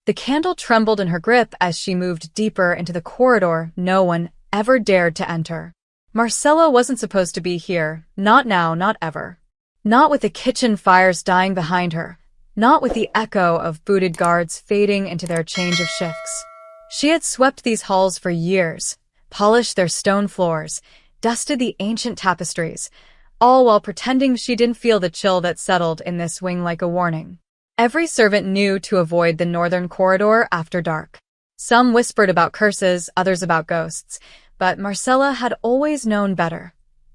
The candle trembled in her grip as she moved deeper into the corridor no one ever dared to enter. Marcella wasn't supposed to be here, not now, not ever. Not with the kitchen fires dying behind her, not with the echo of booted guards fading into their change of shifts. She had swept these halls for years, polished their stone floors, dusted the ancient tapestries, all while pretending she didn't feel the chill that settled in this wing like a warning. Every servant knew to avoid the northern corridor after dark. Some whispered about curses, others about ghosts, but Marcella had always known better.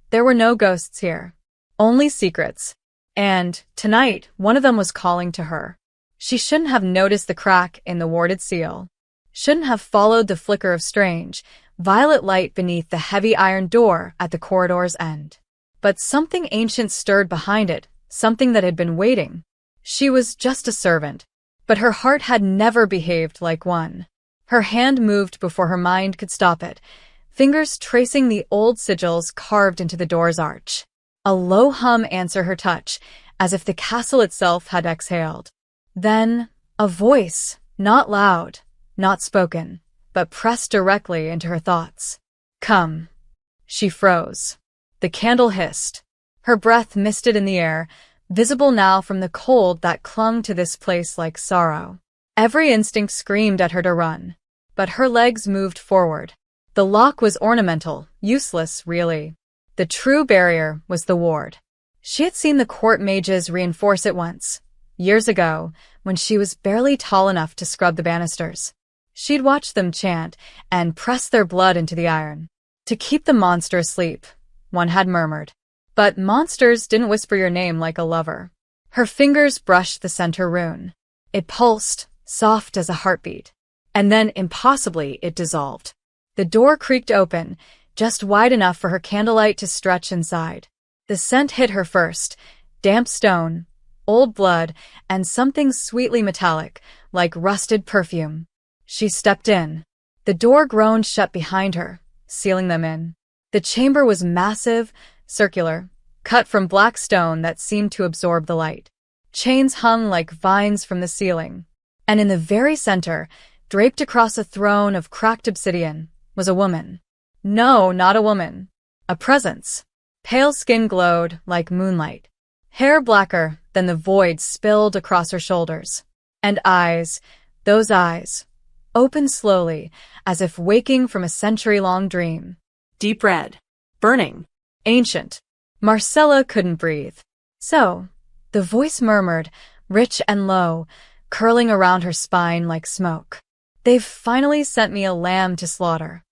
There were no ghosts here, only secrets. And, tonight, one of them was calling to her. She shouldn't have noticed the crack in the warded seal. Shouldn't have followed the flicker of strange, violet light beneath the heavy iron door at the corridor's end. But something ancient stirred behind it, something that had been waiting. She was just a servant, but her heart had never behaved like one. Her hand moved before her mind could stop it, fingers tracing the old sigils carved into the door's arch. A low hum answered her touch, as if the castle itself had exhaled. Then, a voice, not loud, not spoken, but pressed directly into her thoughts. Come. She froze. The candle hissed. Her breath misted in the air, visible now from the cold that clung to this place like sorrow. Every instinct screamed at her to run, but her legs moved forward. The lock was ornamental, useless, really. The true barrier was the ward. She had seen the court mages reinforce it once, years ago, when she was barely tall enough to scrub the banisters. She'd watched them chant and press their blood into the iron. To keep the monster asleep, one had murmured. But monsters didn't whisper your name like a lover. Her fingers brushed the center rune. It pulsed, soft as a heartbeat. And then, impossibly, it dissolved. The door creaked open, just wide enough for her candlelight to stretch inside. The scent hit her first, damp stone, old blood, and something sweetly metallic, like rusted perfume. She stepped in. The door groaned shut behind her, sealing them in. The chamber was massive, circular, cut from black stone that seemed to absorb the light. Chains hung like vines from the ceiling. And in the very center, draped across a throne of cracked obsidian, was a woman. No, not a woman. A presence. Pale skin glowed like moonlight. Hair blacker than the void spilled across her shoulders. And eyes, those eyes, opened slowly, as if waking from a century-long dream. Deep red. Burning. Ancient. Marcella couldn't breathe. So, the voice murmured, rich and low, curling around her spine like smoke. They've finally sent me a lamb to slaughter.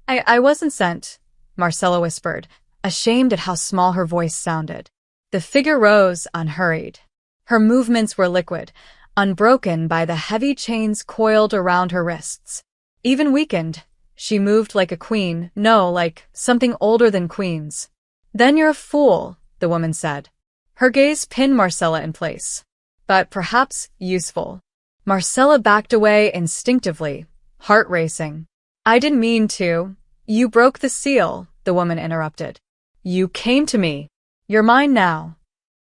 I wasn't sent, Marcella whispered, ashamed at how small her voice sounded. The figure rose, unhurried. Her movements were liquid, unbroken by the heavy chains coiled around her wrists. Even weakened, she moved like a queen, no, like something older than queens. Then you're a fool, the woman said. Her gaze pinned Marcella in place. But perhaps useful. Marcella backed away instinctively, heart racing. I didn't mean to. You broke the seal, the woman interrupted. You came to me. You're mine now.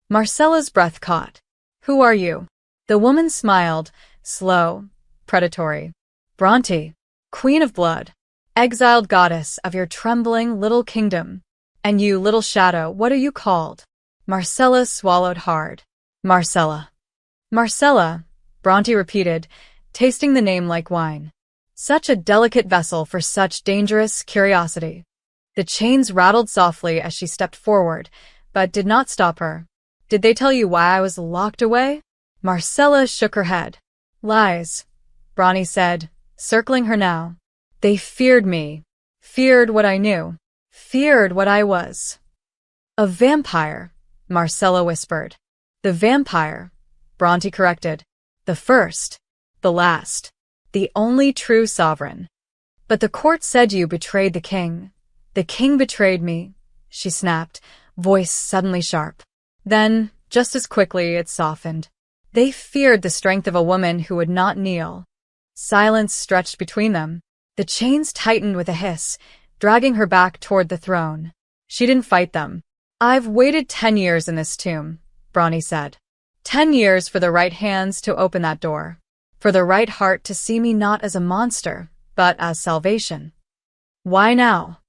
Marcella's breath caught. Who are you? The woman smiled, slow, predatory. Bronte, queen of blood, exiled goddess of your trembling little kingdom. And you, little shadow, what are you called? Marcella swallowed hard. Marcella. Marcella, Bronte repeated, tasting the name like wine. Such a delicate vessel for such dangerous curiosity. The chains rattled softly as she stepped forward, but did not stop her. Did they tell you why I was locked away? Marcella shook her head. Lies, Bronte said, circling her now. They feared me. Feared what I knew. Feared what I was. A vampire, Marcella whispered. The vampire, Bronte corrected. The first. The last. The only true sovereign. But the court said you betrayed the king. The king betrayed me, she snapped, voice suddenly sharp. Then, just as quickly, it softened. They feared the strength of a woman who would not kneel. Silence stretched between them. The chains tightened with a hiss, dragging her back toward the throne. She didn't fight them. I've waited 10 years in this tomb, Bronte said. 10 years for the right hands to open that door. for the right heart to see me not as a monster, but as salvation. Why now?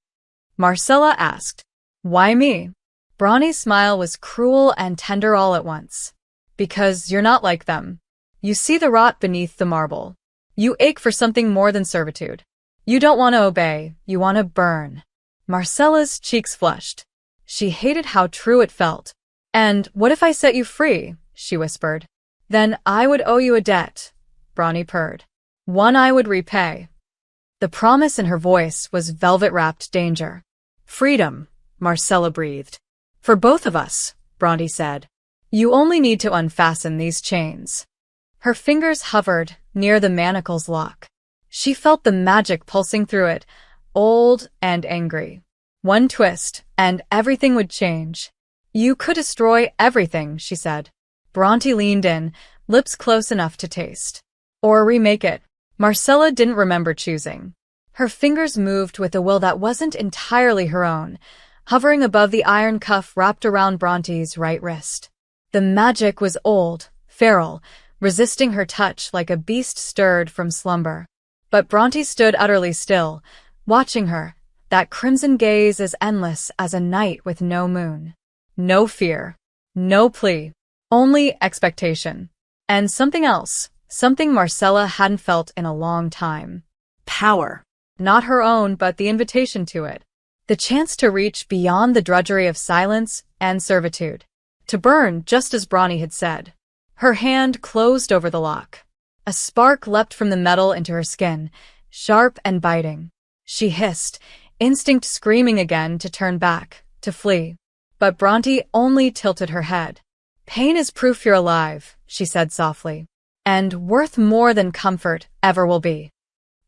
Marcella asked. Why me? Bronny's smile was cruel and tender all at once. Because you're not like them. You see the rot beneath the marble. You ache for something more than servitude. You don't want to obey, you want to burn. Marcella's cheeks flushed. She hated how true it felt. And what if I set you free? She whispered. Then I would owe you a debt, Bronny purred. One I would repay. The promise in her voice was velvet-wrapped danger. Freedom, Marcella breathed. For both of us, Bronny said. You only need to unfasten these chains. Her fingers hovered near the manacle's lock. She felt the magic pulsing through it, old and angry. One twist, and everything would change. You could destroy everything, she said. Bronte leaned in, lips close enough to taste. Or remake it. Marcella didn't remember choosing. Her fingers moved with a will that wasn't entirely her own, hovering above the iron cuff wrapped around Bronte's right wrist. The magic was old, feral, resisting her touch like a beast stirred from slumber. But Bronte stood utterly still, watching her, that crimson gaze as endless as a night with no moon. No fear, no plea, only expectation. And something else, something Marcella hadn't felt in a long time. Power. Not her own, but the invitation to it. The chance to reach beyond the drudgery of silence and servitude. To burn, just as Bronny had said. Her hand closed over the lock. A spark leapt from the metal into her skin, sharp and biting. She hissed, instinct screaming again to turn back, to flee. But Bronte only tilted her head. Pain is proof you're alive, she said softly. And worth more than comfort ever will be.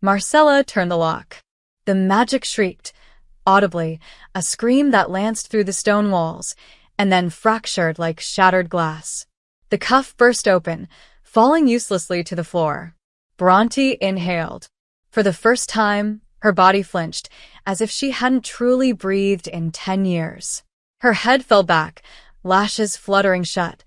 Marcella turned the lock. The magic shrieked, audibly, a scream that lanced through the stone walls, and then fractured like shattered glass. The cuff burst open, falling uselessly to the floor. Bronte inhaled. For the first time, her body flinched, as if she hadn't truly breathed in 10 years. Her head fell back, lashes fluttering shut.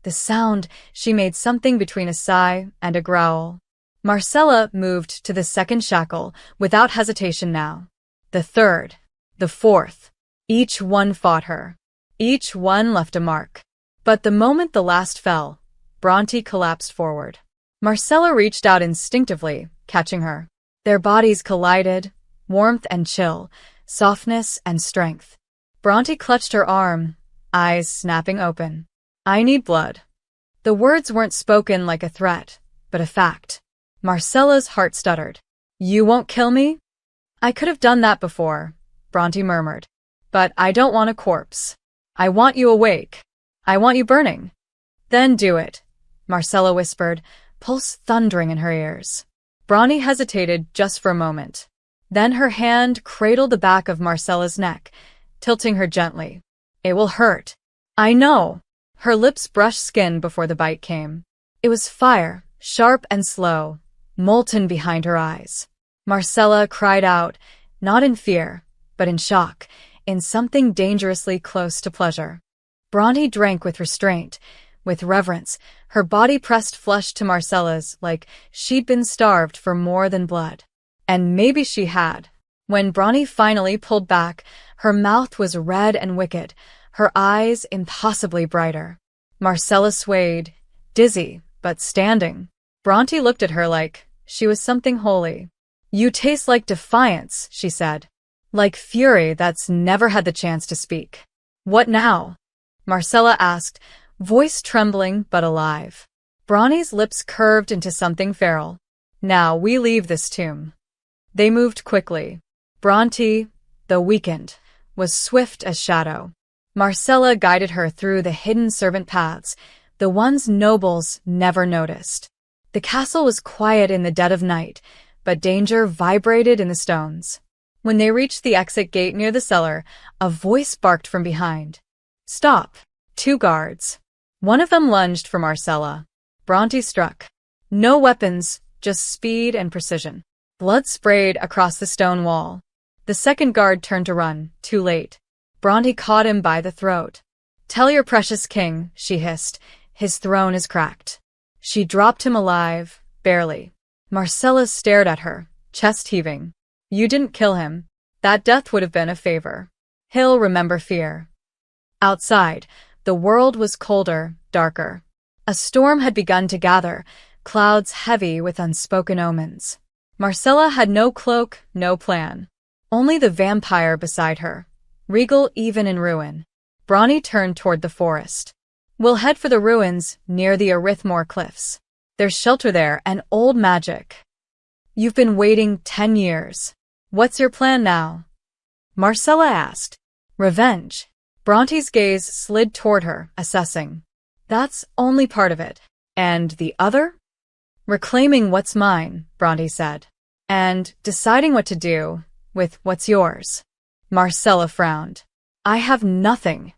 The sound, she made something between a sigh and a growl. Marcella moved to the second shackle, without hesitation now. The third, the fourth. Each one fought her. Each one left a mark. But the moment the last fell, Bronte collapsed forward. Marcella reached out instinctively, catching her. Their bodies collided, warmth and chill, softness and strength. Bronte clutched her arm, eyes snapping open. I need blood. The words weren't spoken like a threat, but a fact. Marcella's heart stuttered. You won't kill me? I could have done that before, Bronte murmured. But I don't want a corpse. I want you awake. I want you burning. Then do it, Marcella whispered, pulse thundering in her ears. Bronte hesitated just for a moment. Then her hand cradled the back of Marcella's neck, tilting her gently. It will hurt. I know. Her lips brushed skin before the bite came. It was fire, sharp and slow, molten behind her eyes. Marcella cried out, not in fear, but in shock, in something dangerously close to pleasure. Bronte drank with restraint, with reverence, her body pressed flush to Marcella's like she'd been starved for more than blood. And maybe she had. When Bronte finally pulled back, her mouth was red and wicked, her eyes impossibly brighter. Marcella swayed, dizzy, but standing. Bronte looked at her like she was something holy. You taste like defiance, she said. Like fury that's never had the chance to speak. What now? Marcella asked, voice trembling but alive. Bronte's lips curved into something feral. Now we leave this tomb. They moved quickly. Bronte, though weakened, was swift as shadow. Marcella guided her through the hidden servant paths, the ones nobles never noticed. The castle was quiet in the dead of night, but danger vibrated in the stones. When they reached the exit gate near the cellar, a voice barked from behind. Stop! 2 guards. One of them lunged for Marcella. Bronte struck. No weapons, just speed and precision. Blood sprayed across the stone wall. The second guard turned to run, too late. Bronte caught him by the throat. Tell your precious king, she hissed. His throne is cracked. She dropped him alive, Barely. Marcella stared at her, chest heaving. You didn't kill him. That death would have been a favor. He'll remember fear. Outside, the world was colder, darker. A storm had begun to gather, clouds heavy with unspoken omens. Marcella had no cloak, no plan. Only the vampire beside her, regal even in ruin. Brawny turned toward the forest. We'll head for the ruins near the Arithmore cliffs. There's shelter there and old magic. You've been waiting 10 years. What's your plan now? Marcella asked. Revenge. Bronte's gaze slid toward her, assessing. That's only part of it. And the other? Reclaiming what's mine, Bronte said. And deciding what to do with what's yours. Marcella frowned. I have nothing.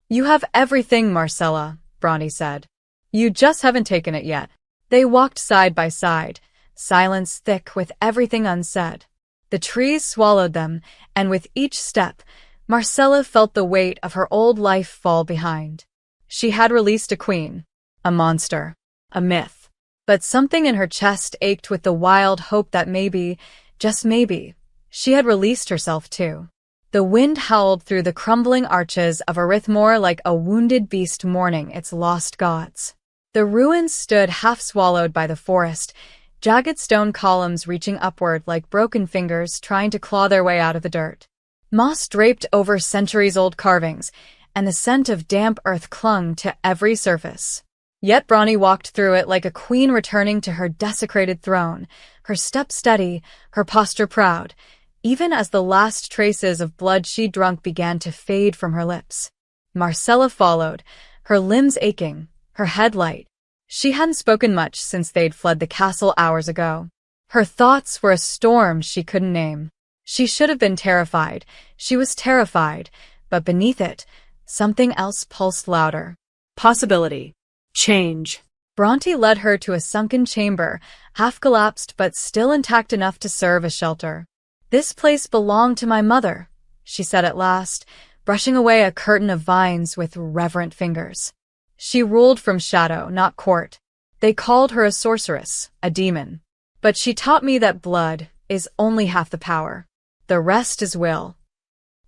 You have everything, Marcella, Bronte said. You just haven't taken it yet. They walked side by side, silence thick with everything unsaid. The trees swallowed them, and with each step, Marcella felt the weight of her old life fall behind. She had released a queen, a monster, a myth. But something in her chest ached with the wild hope that maybe, just maybe, she had released herself too. The wind howled through the crumbling arches of Arithmore like a wounded beast mourning its lost gods. The ruins stood half-swallowed by the forest, jagged stone columns reaching upward like broken fingers trying to claw their way out of the dirt. Moss draped over centuries-old carvings, and the scent of damp earth clung to every surface. Yet Brawny walked through it like a queen returning to her desecrated throne, her step steady, her posture proud, even as the last traces of blood she'd drunk began to fade from her lips. Marcella followed, her limbs aching, her head light. She hadn't spoken much since they'd fled the castle hours ago. Her thoughts were a storm she couldn't name. She should have been terrified. She was terrified, but beneath it, something else pulsed louder. Possibility. Change. Bronte led her to a sunken chamber, half-collapsed but still intact enough to serve as shelter. This place belonged to my mother, she said at last, brushing away a curtain of vines with reverent fingers. She ruled from shadow, not court. They called her a sorceress, a demon. But she taught me that blood is only half the power. The rest is will.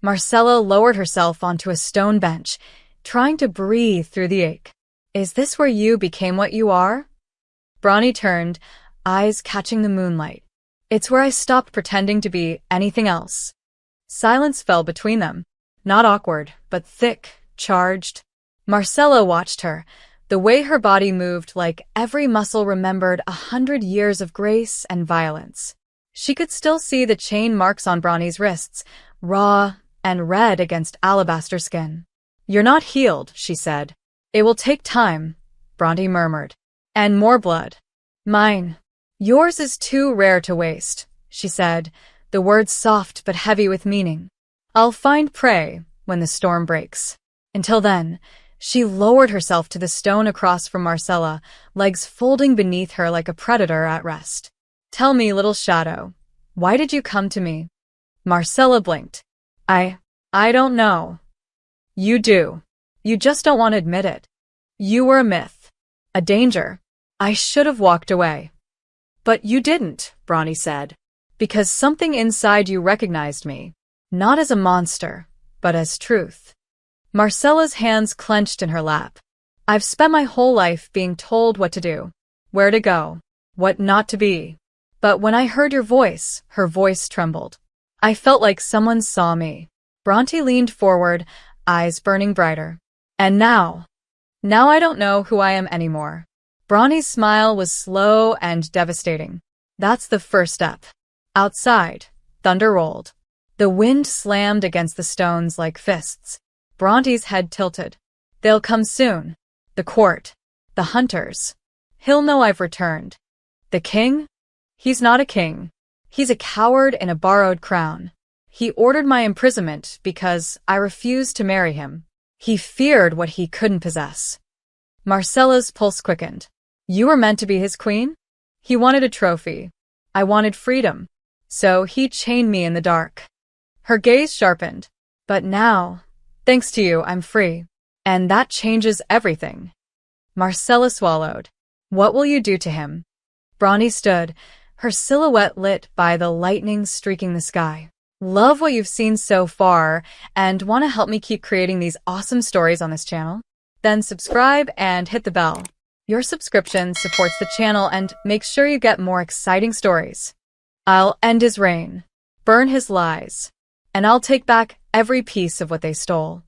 Marcella lowered herself onto a stone bench, trying to breathe through the ache. Is this where you became what you are? Brawny turned, eyes catching the moonlight. It's where I stopped pretending to be anything else. Silence fell between them. Not awkward, but thick, charged. Marcella watched her, the way her body moved like every muscle remembered 100 years of grace and violence. She could still see the chain marks on Brawny's wrists, raw and red against alabaster skin. You're not healed, she said. It will take time, Bronte murmured. And more blood. Mine. Yours is too rare to waste, she said, the words soft but heavy with meaning. I'll find prey when the storm breaks. Until then, she lowered herself to the stone across from Marcella, legs folding beneath her like a predator at rest. Tell me, little shadow, why did you come to me? Marcella blinked. I don't know. You do. You just don't want to admit it. You were a myth. A danger. I should have walked away. But you didn't, Brawny said, because something inside you recognized me, not as a monster, but as truth. Marcella's hands clenched in her lap. I've spent my whole life being told what to do, where to go, what not to be. But when I heard your voice, her voice trembled. I felt like someone saw me. Bronte leaned forward, eyes burning brighter. And now I don't know who I am anymore. Brawny's smile was slow and devastating. That's the first step. Outside, thunder rolled. The wind slammed against the stones like fists. Bronte's head tilted. They'll come soon. The court. The hunters. He'll know I've returned. The king? He's not a king. He's a coward in a borrowed crown. He ordered my imprisonment because I refused to marry him. He feared what he couldn't possess. Marcella's pulse quickened. You were meant to be his queen? He wanted a trophy. I wanted freedom. So he chained me in the dark. Her gaze sharpened. But now, thanks to you, I'm free. And that changes everything. Marcella swallowed. What will you do to him? Bronte stood, her silhouette lit by the lightning streaking the sky. Love what you've seen so far and want to help me keep creating these awesome stories on this channel? Then subscribe and hit the bell. Your subscription supports the channel and makes sure you get more exciting stories. I'll end his reign, burn his lies, and I'll take back every piece of what they stole.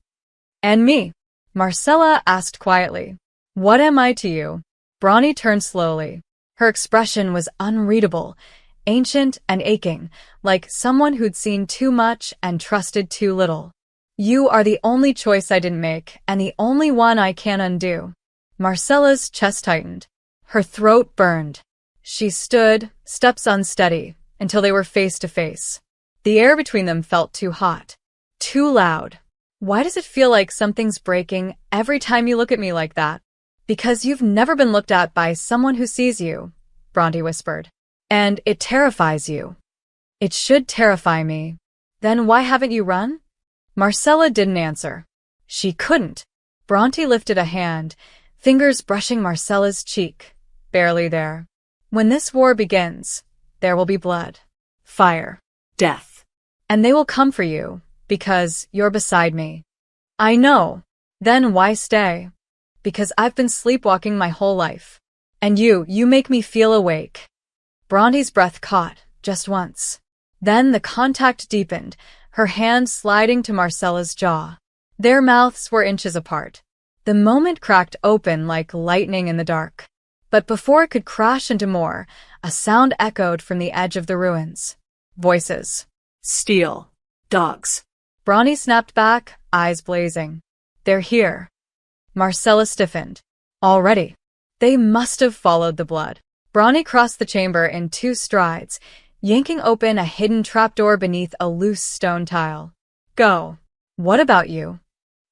And me? Marcella asked quietly. What am I to you? Bronte turned slowly. Her expression was unreadable, ancient and aching, like someone who'd seen too much and trusted too little. You are the only choice I didn't make, and the only one I can't undo. Marcella's chest tightened. Her throat burned. She stood, steps unsteady, until they were face to face. The air between them felt too hot, too loud. Why does it feel like something's breaking every time you look at me like that? Because you've never been looked at by someone who sees you, Bronte whispered. And it terrifies you. It should terrify me. Then why haven't you run? Marcella didn't answer. She couldn't. Bronte lifted a hand, fingers brushing Marcella's cheek, barely there. When this war begins, there will be blood, fire, death. And they will come for you, because you're beside me. I know. Then why stay? Because I've been sleepwalking my whole life. And you make me feel awake. Bronte's breath caught, just once. Then the contact deepened, her hand sliding to Marcella's jaw. Their mouths were inches apart. The moment cracked open like lightning in the dark. But before it could crash into more, a sound echoed from the edge of the ruins. Voices. Steel. Dogs. Bronte snapped back, eyes blazing. They're here. Marcella stiffened. Already. They must have followed the blood. Bronte crossed the chamber in 2 strides, yanking open a hidden trapdoor beneath a loose stone tile. Go. What about you?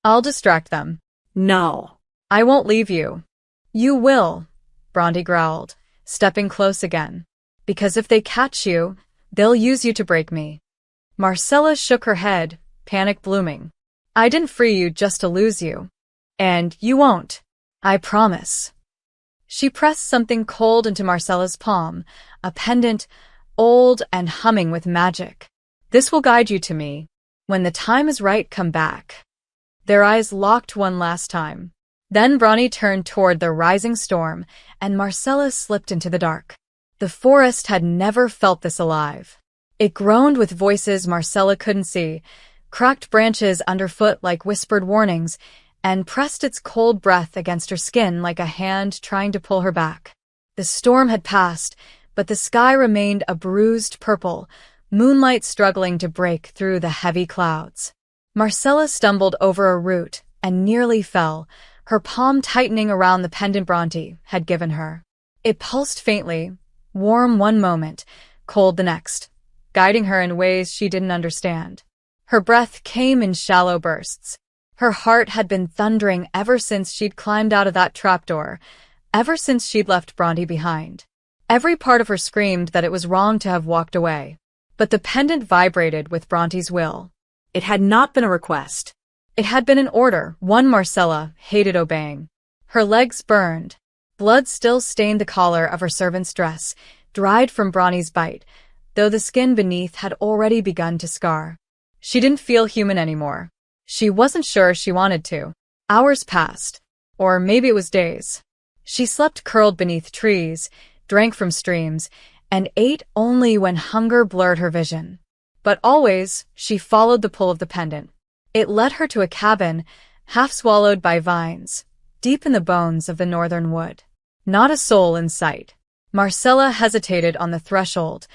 I'll distract them. No. I won't leave you. You will, Bronte growled, stepping close again. Because if they catch you, they'll use you to break me. Marcella shook her head, panic blooming. I didn't free you just to lose you. And you won't. I promise. She pressed something cold into Marcella's palm, a pendant, old and humming with magic. This will guide you to me. When the time is right, come back. Their eyes locked one last time. Then Bronte turned toward the rising storm, and Marcella slipped into the dark. The forest had never felt this alive. It groaned with voices Marcella couldn't see, cracked branches underfoot like whispered warnings, and pressed its cold breath against her skin like a hand trying to pull her back. The storm had passed, but the sky remained a bruised purple, moonlight struggling to break through the heavy clouds. Marcella stumbled over a root and nearly fell, her palm tightening around the pendant Bronte had given her. It pulsed faintly, warm one moment, cold the next, guiding her in ways she didn't understand. Her breath came in shallow bursts. Her heart had been thundering ever since she'd climbed out of that trapdoor, ever since she'd left Bronte behind. Every part of her screamed that it was wrong to have walked away. But the pendant vibrated with Bronte's will. It had not been a request. It had been an order, one Marcella hated obeying. Her legs burned. Blood still stained the collar of her servant's dress, dried from Bronte's bite, though the skin beneath had already begun to scar. She didn't feel human anymore. She wasn't sure she wanted to. Hours passed, or maybe it was days. She slept curled beneath trees, drank from streams, and ate only when hunger blurred her vision. But always, she followed the pull of the pendant. It led her to a cabin, half swallowed by vines, deep in the bones of the northern wood. Not a soul in sight. Marcella hesitated on the threshold,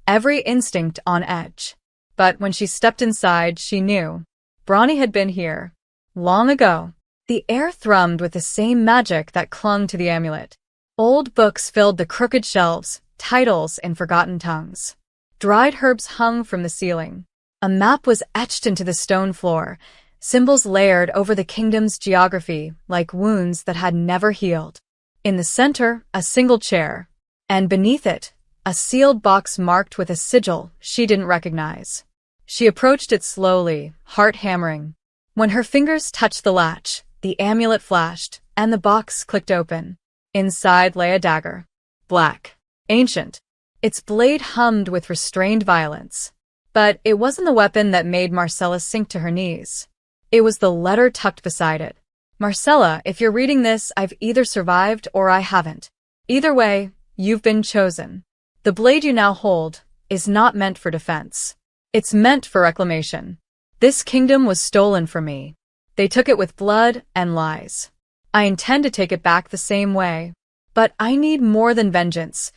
every instinct on edge. But when she stepped inside, she knew. Bronte had been here. Long ago. The air thrummed with the same magic that clung to the amulet. Old books filled the crooked shelves, titles in forgotten tongues. Dried herbs hung from the ceiling. A map was etched into the stone floor, symbols layered over the kingdom's geography like wounds that had never healed. In the center, a single chair, and beneath it, a sealed box marked with a sigil she didn't recognize. She approached it slowly, heart hammering. When her fingers touched the latch, the amulet flashed, and the box clicked open. Inside lay a dagger. Black. ancient. Its blade hummed with restrained violence. But it wasn't the weapon that made Marcella sink to her knees. It was the letter tucked beside it. Marcella, if you're reading this, I've either survived or I haven't. Either way, you've been chosen. The blade you now hold is not meant for defense. It's meant for reclamation. This kingdom was stolen from me. They took it with blood and lies. I intend to take it back the same way. But I need more than vengeance.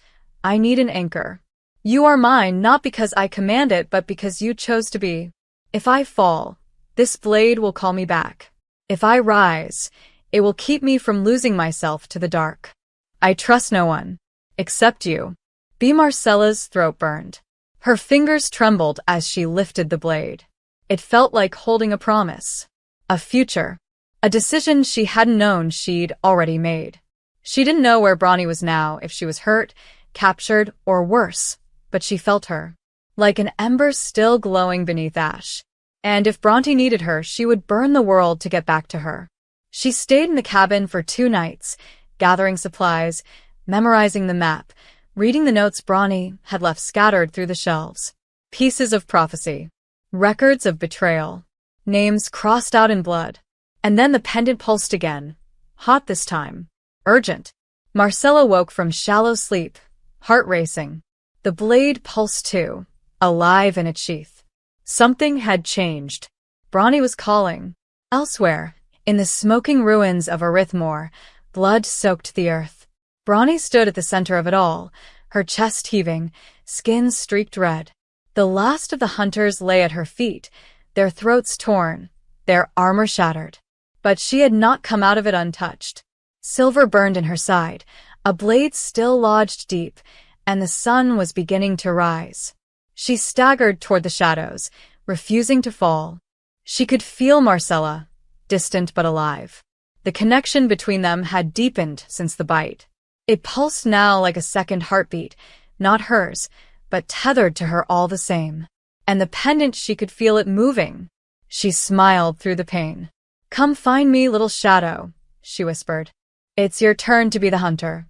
I need an anchor. You are mine not because I command it but because you chose to be. If I fall, this blade will call me back. If I rise, it will keep me from losing myself to the dark. I trust no one, except you. B. Marcella's throat burned. Her fingers trembled as she lifted the blade. It felt like holding a promise. A future. A decision she hadn't known she'd already made. She didn't know where Bronte was now, if she was hurt, captured, or worse, but she felt her. Like an ember still glowing beneath ash. And if Bronte needed her, she would burn the world to get back to her. She stayed in the cabin for 2 nights, gathering supplies, memorizing the map, reading the notes Bronte had left scattered through the shelves. Pieces of prophecy. Records of betrayal. Names crossed out in blood. And then the pendant pulsed again. Hot this time. Urgent. Marcella woke from shallow sleep, heart racing. The blade pulsed too, alive in its sheath. Something had changed. Bronte was calling. Elsewhere, in the smoking ruins of Arithmore, blood soaked the earth. Bronte stood at the center of it all, her chest heaving, skin streaked red. The last of the hunters lay at her feet, their throats torn, their armor shattered. But she had not come out of it untouched. Silver burned in her side, a blade still lodged deep, and the sun was beginning to rise. She staggered toward the shadows, refusing to fall. She could feel Marcella, distant but alive. The connection between them had deepened since the bite. It pulsed now like a second heartbeat, not hers, but tethered to her all the same. And the pendant, she could feel it moving. She smiled through the pain. Come find me, little shadow, she whispered. It's your turn to be the hunter.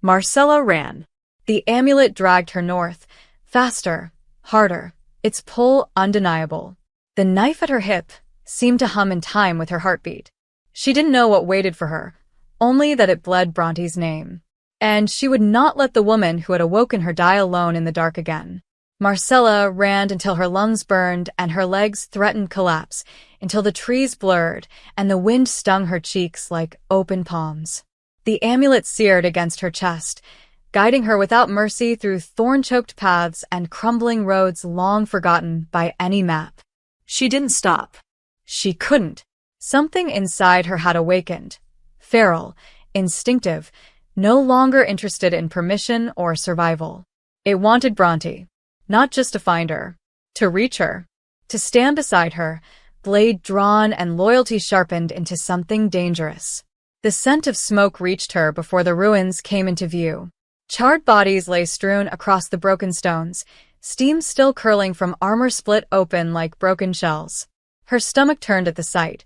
Marcella ran. The amulet dragged her north, faster, harder, its pull undeniable. The knife at her hip seemed to hum in time with her heartbeat. She didn't know what waited for her, only that it bled Bronte's name. And she would not let the woman who had awoken her die alone in the dark again. Marcella ran until her lungs burned and her legs threatened collapse, until the trees blurred and the wind stung her cheeks like open palms. The amulet seared against her chest, guiding her without mercy through thorn-choked paths and crumbling roads long forgotten by any map. She didn't stop. She couldn't. Something inside her had awakened. Feral, instinctive, no longer interested in permission or survival. It wanted Bronte, not just to find her, to reach her, to stand beside her, blade drawn and loyalty sharpened into something dangerous. The scent of smoke reached her before the ruins came into view. Charred bodies lay strewn across the broken stones, steam still curling from armor split open like broken shells. Her stomach turned at the sight,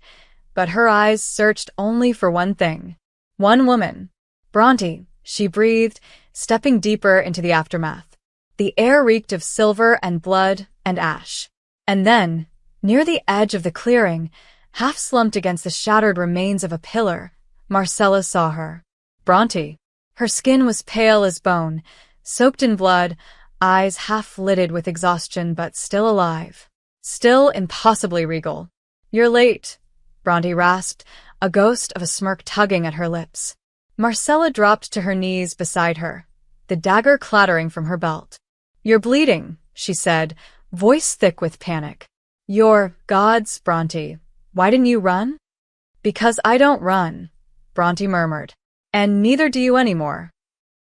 but her eyes searched only for one thing. One woman. Bronte, she breathed, stepping deeper into the aftermath. The air reeked of silver and blood and ash. And then, near the edge of the clearing, half slumped against the shattered remains of a pillar, Marcella saw her. Bronte. Her skin was pale as bone, soaked in blood, eyes half-lidded with exhaustion but still alive. Still impossibly regal. You're late, Bronte rasped, a ghost of a smirk tugging at her lips. Marcella dropped to her knees beside her, the dagger clattering from her belt. You're bleeding, she said, voice thick with panic. You're gods, Bronte. Why didn't you run? Because I don't run, Bronte murmured. And neither do you anymore.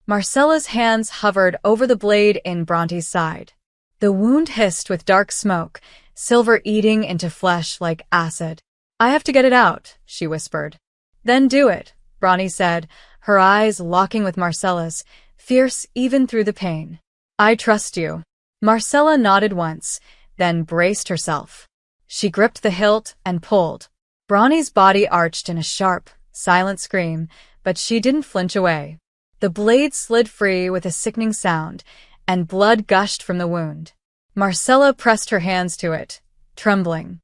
Marcella's hands hovered over the blade in Bronte's side. The wound hissed with dark smoke, silver eating into flesh like acid. I have to get it out, she whispered. Then do it, Bronte said, her eyes locking with Marcella's, fierce even through the pain. I trust you. Marcella nodded once, then braced herself. She gripped the hilt and pulled. Bronte's body arched in a sharp, silent scream, but she didn't flinch away. The The blade slid free with a sickening sound, and blood gushed from the wound. Marcella pressed her hands to it, trembling.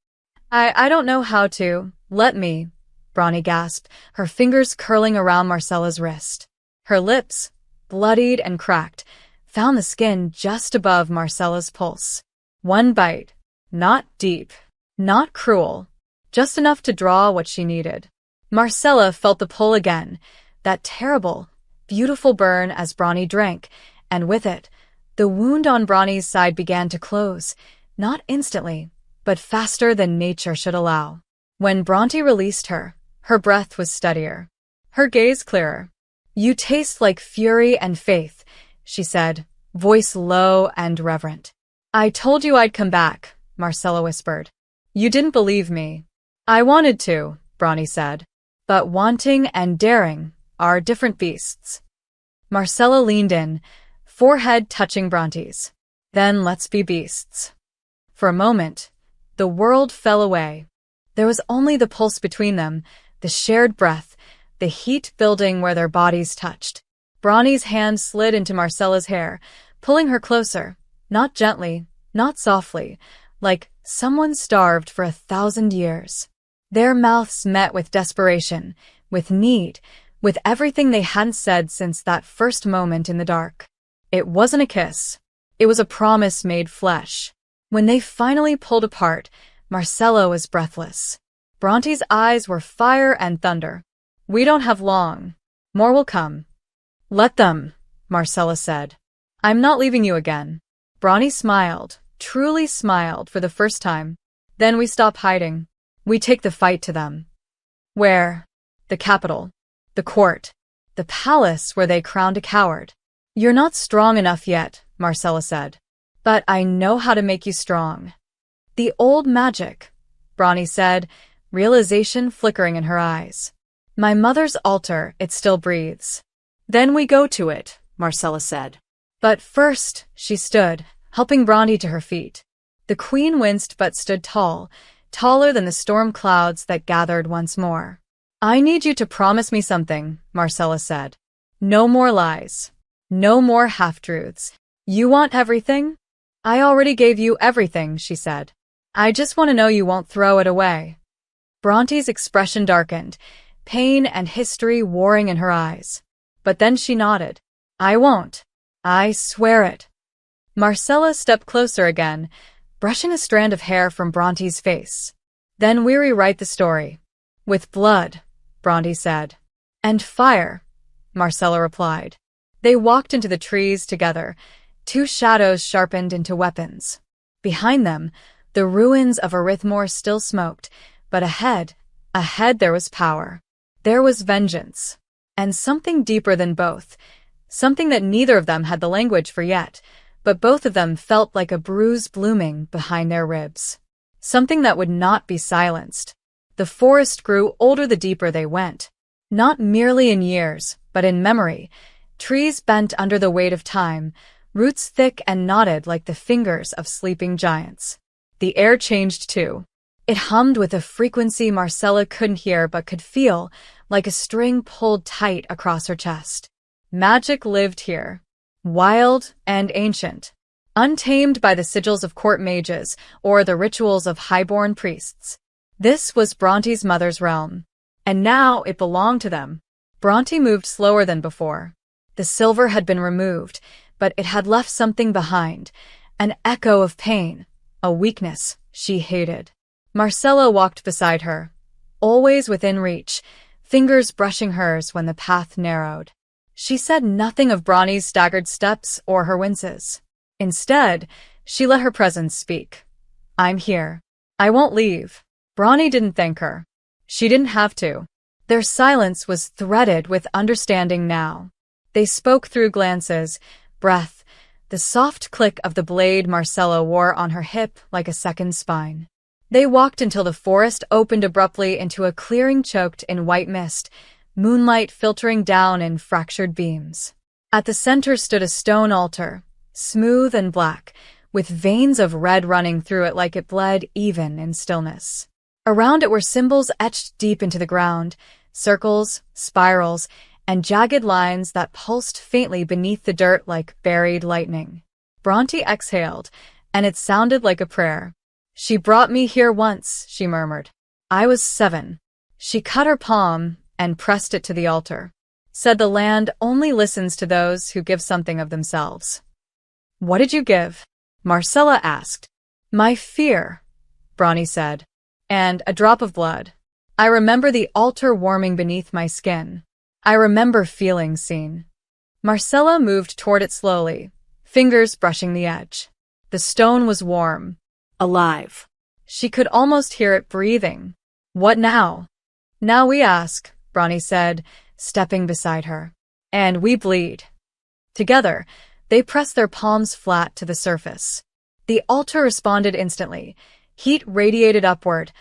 I don't know how to. Let me, Bronnie gasped, her fingers curling around Marcella's wrist. Her lips, bloodied and cracked, found the skin just above Marcella's pulse. One bite. Not deep. Not cruel. Just enough to draw what she needed. Marcella felt the pull again, that terrible, beautiful burn as Bronnie drank, and with it, the wound on Bronnie's side began to close, not instantly, but faster than nature should allow. When Bronte released her, her breath was steadier, her gaze clearer. You taste like fury and faith, she said, voice low and reverent. I told you I'd come back, Marcella whispered. You didn't believe me. I wanted to, Bronnie said. But wanting and daring are different beasts. Marcella leaned in, forehead touching Bronte's. Then let's be beasts. For a moment, the world fell away. There was only the pulse between them, the shared breath, the heat building where their bodies touched. Bronnie's hand slid into Marcella's hair, pulling her closer, not gently, not softly, like someone starved for 1,000 years. Their mouths met with desperation, with need, with everything they hadn't said since that first moment in the dark. It wasn't a kiss. It was a promise made flesh. When they finally pulled apart, Marcella was breathless. Bronte's eyes were fire and thunder. We don't have long. More will come. Let them, Marcella said. I'm not leaving you again. Bronte smiled, truly smiled for the first time. Then we stop hiding. We take the fight to them. Where? The capital. The court. The palace where they crowned a coward. You're not strong enough yet, Marcella said. But I know how to make you strong. The old magic, Bronte said, realization flickering in her eyes. My mother's altar, it still breathes. Then we go to it, Marcella said. But first, she stood, helping Bronte to her feet. The queen winced but stood tall, taller than the storm clouds that gathered once more. I need you to promise me something, Marcella said. No more lies. No more half-truths. You want everything? I already gave you everything, she said. I just want to know you won't throw it away. Bronte's expression darkened, pain and history warring in her eyes. But then she nodded. I won't. I swear it. Marcella stepped closer again, brushing a strand of hair from Bronte's face. Then we rewrite the story. With blood, Bronte said. And fire, Marcella replied. They walked into the trees together, two shadows sharpened into weapons. Behind them, the ruins of Arithmore still smoked, but ahead there was power. There was vengeance. And something deeper than both, something that neither of them had the language for yet, but both of them felt like a bruise blooming behind their ribs. Something that would not be silenced. The forest grew older the deeper they went. Not merely in years, but in memory. Trees bent under the weight of time, roots thick and knotted like the fingers of sleeping giants. The air changed too. It hummed with a frequency Marcella couldn't hear but could feel, like a string pulled tight across her chest. Magic lived here. Wild and ancient. Untamed by the sigils of court mages or the rituals of highborn priests. This was Bronte's mother's realm. And now it belonged to them. Bronte moved slower than before. The silver had been removed, but it had left something behind. An echo of pain. A weakness she hated. Marcella walked beside her, always within reach, fingers brushing hers when the path narrowed. She said nothing of Bronte's staggered steps or her winces. Instead, she let her presence speak. I'm here. I won't leave. Bronte didn't thank her. She didn't have to. Their silence was threaded with understanding now. They spoke through glances, breath, the soft click of the blade Marcella wore on her hip like a second spine. They walked until the forest opened abruptly into a clearing choked in white mist, moonlight filtering down in fractured beams. At the center stood a stone altar, smooth and black, with veins of red running through it like it bled even in stillness. Around it were symbols etched deep into the ground, circles, spirals, and jagged lines that pulsed faintly beneath the dirt like buried lightning. Bronte exhaled, and it sounded like a prayer. "She brought me here once," she murmured. "I was 7. She cut her palm and pressed it to the altar. Said the land only listens to those who give something of themselves." "What did you give?" Marcella asked. "My fear," Bronte said, "and a drop of blood. I remember the altar warming beneath my skin. I remember feeling seen." Marcella moved toward it slowly, fingers brushing the edge. The stone was warm, alive. She could almost hear it breathing. "What now?" "Now we ask," Bronte said, stepping beside her. "And we bleed." Together, they pressed their palms flat to the surface. The altar responded instantly. Heat radiated upward,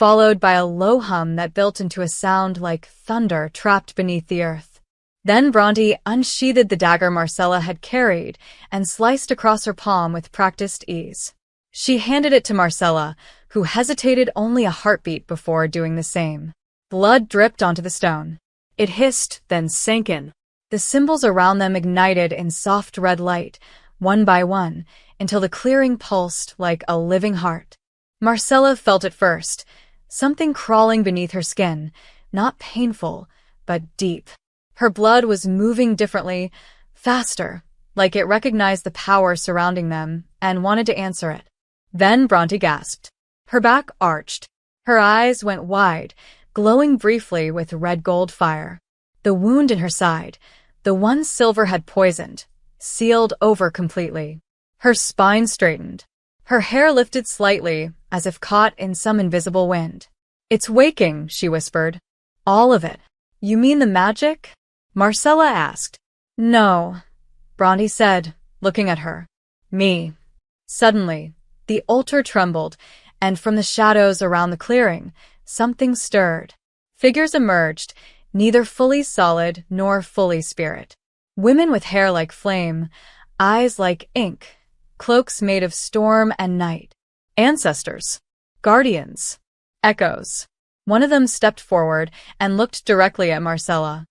followed by a low hum that built into a sound like thunder trapped beneath the earth. Then Bronte unsheathed the dagger Marcella had carried and sliced across her palm with practiced ease. She handed it to Marcella, who hesitated only a heartbeat before doing the same. Blood dripped onto the stone. It hissed, then sank in. The symbols around them ignited in soft red light, one by one, until the clearing pulsed like a living heart. Marcella felt it first, something crawling beneath her skin, not painful, but deep. Her blood was moving differently, faster, like it recognized the power surrounding them and wanted to answer it. Then Bronte gasped. Her back arched. Her eyes went wide, glowing briefly with red-gold fire. The wound in her side, the one Silver had poisoned, sealed over completely. Her spine straightened. Her hair lifted slightly, as if caught in some invisible wind. "It's waking," she whispered. "All of it." "You mean the magic?" Marcella asked. "No," Bronte said, looking at her. "Me." Suddenly, the altar trembled, and from the shadows around the clearing, something stirred. Figures emerged, neither fully solid nor fully spirit. Women with hair like flame, eyes like ink, cloaks made of storm and night. Ancestors. Guardians. Echoes. One of them stepped forward and looked directly at Marcella.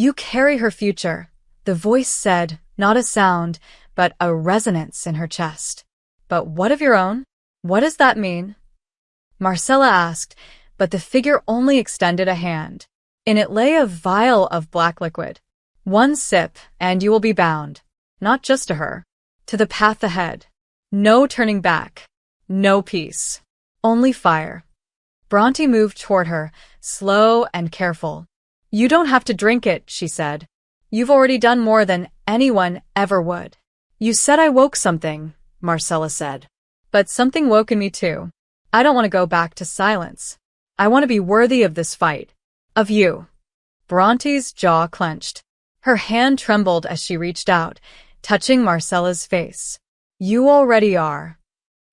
"You carry her future," the voice said, not a sound, but a resonance in her chest. "But what of your own? What does that mean?" Marcella asked, but the figure only extended a hand. In it lay a vial of black liquid. "One sip, and you will be bound. Not just to her. To the path ahead. No turning back. No peace. Only fire." Bronte moved toward her, slow and careful. "You don't have to drink it," she said. "You've already done more than anyone ever would." "You said I woke something," Marcella said. "But something woke in me too. I don't want to go back to silence. I want to be worthy of this fight. Of you." Bronte's jaw clenched. Her hand trembled as she reached out, touching Marcella's face. "You already are."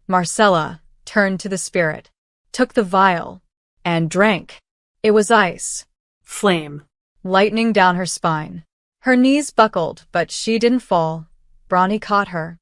Marcella turned to the spirit, took the vial, and drank. It was ice. Flame. Lightning down her spine. Her knees buckled, but she didn't fall. Bronte caught her,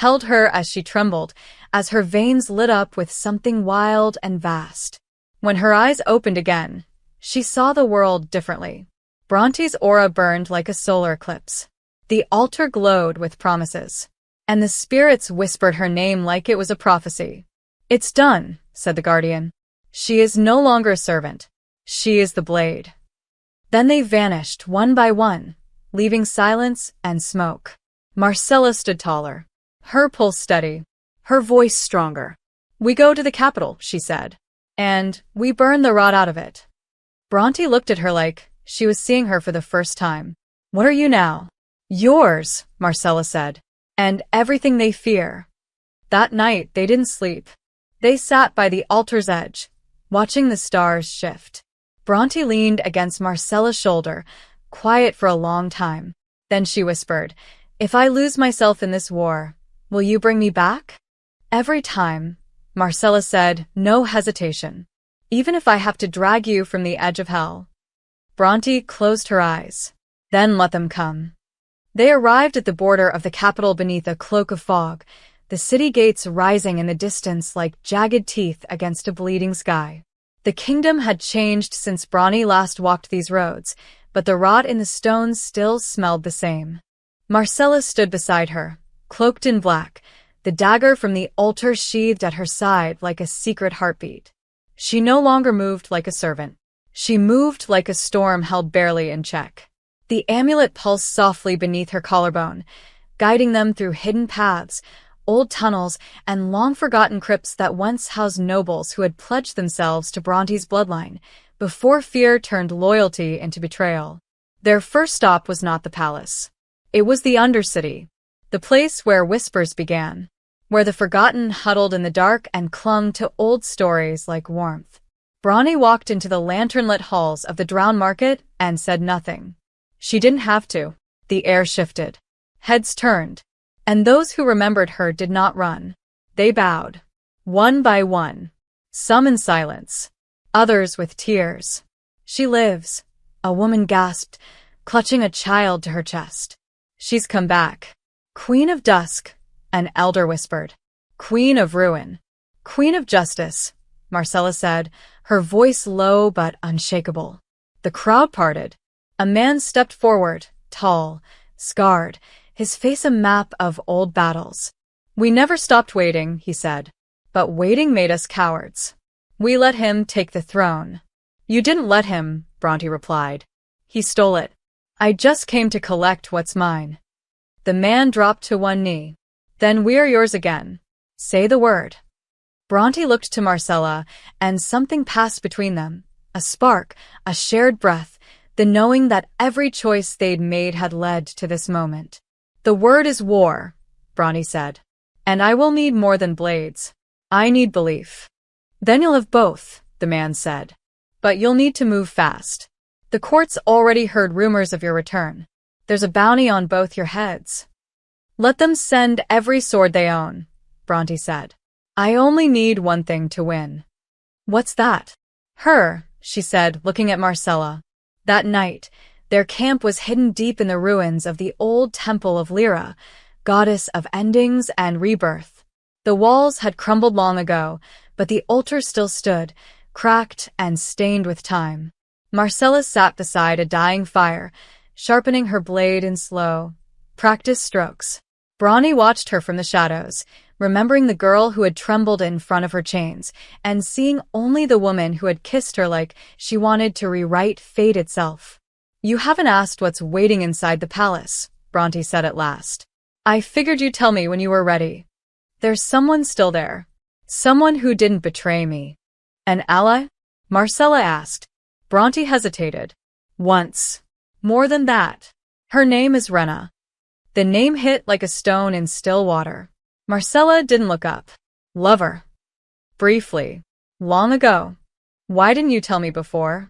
held her as she trembled, as her veins lit up with something wild and vast. When her eyes opened again, she saw the world differently. Bronte's aura burned like a solar eclipse. The altar glowed with promises, and the spirits whispered her name like it was a prophecy. "It's done," said the guardian. "She is no longer a servant. She is the blade." Then they vanished one by one, leaving silence and smoke. Marcella stood taller, her pulse steady, her voice stronger. "We go to the capital," she said, "and we burn the rot out of it." Bronte looked at her like she was seeing her for the first time. "What are you now?" "Yours," Marcella said, "and everything they fear." That night they didn't sleep. They sat by the altar's edge, watching the stars shift. Bronte leaned against Marcella's shoulder, quiet for a long time. Then she whispered, "If I lose myself in this war, will you bring me back?" "Every time," Marcella said, no hesitation. "Even if I have to drag you from the edge of hell." Bronte closed her eyes, then let them come. They arrived at the border of the capital beneath a cloak of fog, the city gates rising in the distance like jagged teeth against a bleeding sky. The kingdom had changed since Bronte last walked these roads, but the rot in the stones still smelled the same. Marcella stood beside her, cloaked in black, the dagger from the altar sheathed at her side like a secret heartbeat. She no longer moved like a servant. She moved like a storm held barely in check. The amulet pulsed softly beneath her collarbone, guiding them through hidden paths, old tunnels, and long-forgotten crypts that once housed nobles who had pledged themselves to Bronte's bloodline, before fear turned loyalty into betrayal. Their first stop was not the palace. It was the Undercity, the place where whispers began, where the forgotten huddled in the dark and clung to old stories like warmth. Bronte walked into the lantern-lit halls of the Drowned Market and said nothing. She didn't have to. The air shifted. Heads turned. And those who remembered her did not run. They bowed. One by one. Some in silence. Others with tears. "She lives," a woman gasped, clutching a child to her chest. "She's come back." "Queen of Dusk," an elder whispered. "Queen of Ruin." "Queen of Justice," Marcella said, her voice low but unshakable. The crowd parted. A man stepped forward, tall, scarred, his face a map of old battles. "We never stopped waiting," he said. "But waiting made us cowards. We let him take the throne." "You didn't let him," Bronte replied. "He stole it. I just came to collect what's mine." The man dropped to one knee. "Then we're yours again. Say the word." Bronte looked to Marcella, and something passed between them. A spark, a shared breath, the knowing that every choice they'd made had led to this moment. "The word is war," Bronte said. "And I will need more than blades. I need belief." "Then you'll have both," the man said. "But you'll need to move fast. The court's already heard rumors of your return. There's a bounty on both your heads." "Let them send every sword they own," Bronte said. "I only need one thing to win." "What's that?" "Her," she said, looking at Marcella. That night, their camp was hidden deep in the ruins of the old temple of Lyra, goddess of endings and rebirth. The walls had crumbled long ago, but the altar still stood, cracked and stained with time. Marcella sat beside a dying fire, sharpening her blade in slow, practiced strokes. Bronte watched her from the shadows, remembering the girl who had trembled in front of her chains, and seeing only the woman who had kissed her like she wanted to rewrite fate itself. "You haven't asked what's waiting inside the palace," Bronte said at last. "I figured you'd tell me when you were ready. There's someone still there. Someone who didn't betray me." "An ally?" Marcella asked. Bronte hesitated. "Once. More than that. Her name is Rena." The name hit like a stone in still water. Marcella didn't look up. "Lover." "Briefly. Long ago." "Why didn't you tell me before?"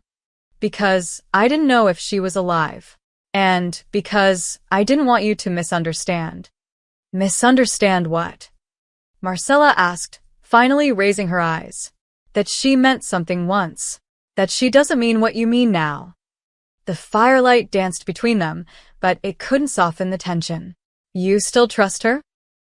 "Because I didn't know if she was alive. And because I didn't want you to misunderstand." "Misunderstand what?" Marcella asked, finally raising her eyes. "That she meant something once. That she doesn't mean what you mean now." The firelight danced between them, but it couldn't soften the tension. "You still trust her?"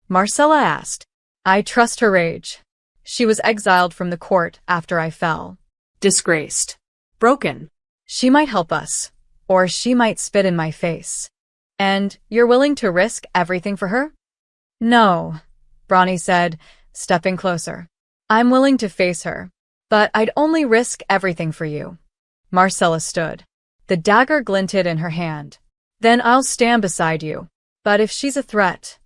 Marcella asked. "I trust her rage. She was exiled from the court after I fell. Disgraced. Broken. She might help us, or she might spit in my face." "And you're willing to risk everything for her?" "No," Bronte said, stepping closer. "I'm willing to face her, but I'd only risk everything for you." Marcella stood. The dagger glinted in her hand. "Then I'll stand beside you. But if she's a threat,